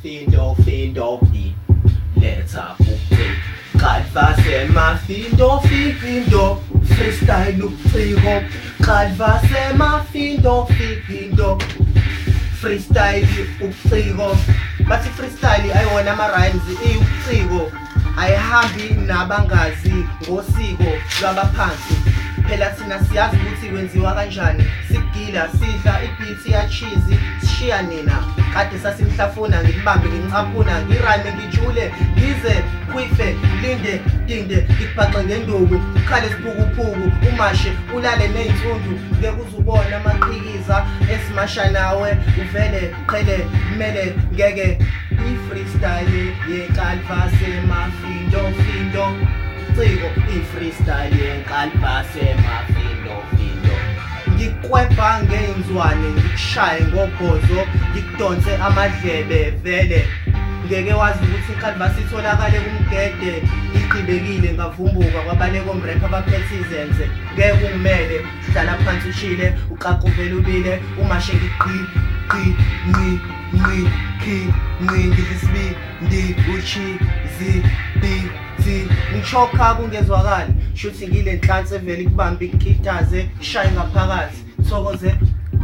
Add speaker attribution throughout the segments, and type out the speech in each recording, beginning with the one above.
Speaker 1: Findo, letha ubuciko. Kalva semafindo, freestyle ubuciko. Kalva semafindo, freestyle ubuciko. Bathi freestyle ayiwona ama-rhymes, ubuciko. Ayihambi nabangazi ngosiko lwabaphansi. Phela thina siyazi ukuthi kwenziwa kanjani. Sigila, sidla ibhithi ya cheese, sishiya nina. Kade sasimhlafuna, ngikubambe ngincaphuna, ngirame ngijule, ngize kwife, linde, dinde, ngikubhaxe ngenduku, ukhale siphukuphuku, umashe, ulale ney'nsundu, ngeke uzubona amaqhikiza esimasha nawe, uvele, qhele, mele, ngeke. I-freestyle yeKalva semafindo, ciko, i-freestyle yeKalva semafindo. Ngikwebha ngey'nzwane, ngikushaye ngobhozo, ngikudonse amadlebe vele. Ngeke wazi ukuthi iKalva sitholakale kumgede, igqibekile ngavumbuka kwabale komrepha abaphethe izenze. Ngeke ungimele, hlala phansi ushile, uqaqu vele ubile, umashe ngi, ngidlisibindi, uchizi, bithi, ngichoka kungezwakali, shuthi ngile nhlansi evele ikubambe ikitaze, ishaye ngaphakathi, thokoze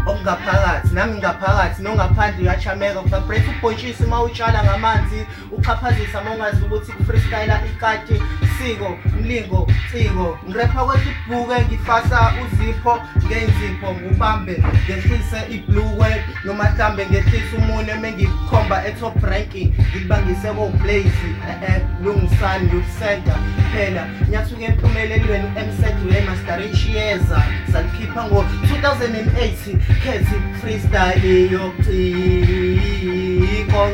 Speaker 1: okungaphakathi, nami ngaphakathi, nongaphandle uyachameka, usabreak ubhontshisi uma utshala ngamanzi, uxhaphazisa uma ungazi ukuthi ku-freestyler ikati, siko, mlingo, ciko, ngirepha kwethi ibhuke, ngifasa uzipho, ngenzipho, ngubambe, ngehlise ibhluke, noma mhlambe ngehlise umune, mengikukhomba e-top ranking, ngilibangise ko-blaze, lungisani, youth-center, phela, nyathuke empumelelweni, u-M-Set Mastery yeza, salikhipha ngo-2008, Khethi freestyle yobuciko,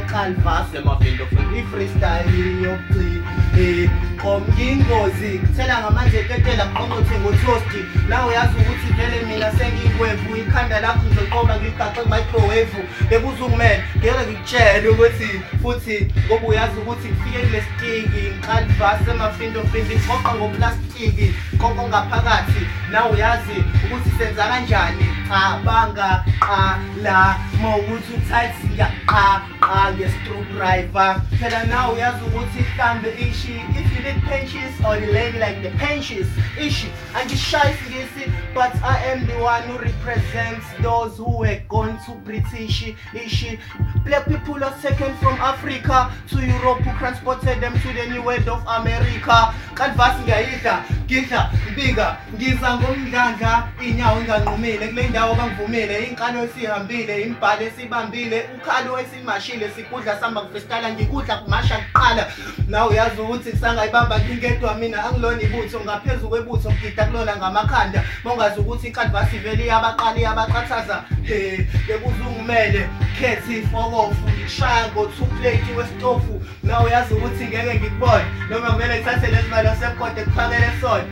Speaker 1: Kalva semafindo, i-freestyle yobuciko, ngiyingozi, kuthela ngamanzi eketela, ngqongqothe ngothosti, nawe uyazi ukuthi vele mina sengiyingwevu, ikhanda lakho ngizoliqoba ngiligaxe ku-microwave, bekuzungimele, ngeke ngikutshele ukuthi futhi ngoba uyazi ukuthi kufike kule stiki, Kalva semafindo, iqoqa ngoplastiki, konke ngaphakathi, nawe uyazi ukuthi senza kanjani, cabanga qala mawukuthi uthathi ngiyaqaqa nge-screwdriver. Phela nawe uyazi ukuthi mhlambe ishi, if you need pinches or you lady like the pinches, ishi angishayi isingisi, but I am the one who represents those who were gone to British ishi. Black people are taken from Africa to Europe, who transported them to the new world of America. Kalva ngiyayidla, ngidla, mbika, ngiza ngomdlandla, inyawo inganqumile, kule ndawo bangivumile, inkalo esihambile, imbhalo esibambile, ukhalo esimashile, sikudla samba kufestala, ngikudla kumasha kuqala. Nawe uyazi ukuthi kusangayibamba ngingedwa mina, angilona ibutho, ngaphezu kwebutho, ngida kulona ngamakhanda, mongazi ukuthi iKalva sivele iyabaqala iyabaqathaza, bekuzungimele, khethi fokofu, ngikushaya ngo-2 plate wesitofu, nawe uyazi ukuthi ngeke ngikubone, noma kumele ngithathe lesimali sekhode kuphakele sona,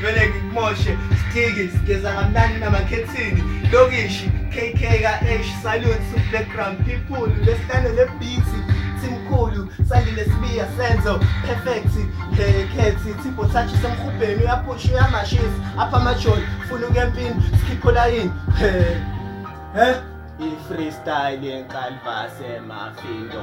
Speaker 1: kumele ngikumoshe, stiki, sigeza kamnani namakhethini, lokishi, KK ka-H, salute to background people, lesihlane lebhithi, simkhulu, sandile sibiya, senzo, perfect, khethi, tipo touch semkhubheni, uyaphusha, uyamashisi, apha amajoli, funa ukempini, skipho layini, i-freestyle yeKalva semafindo.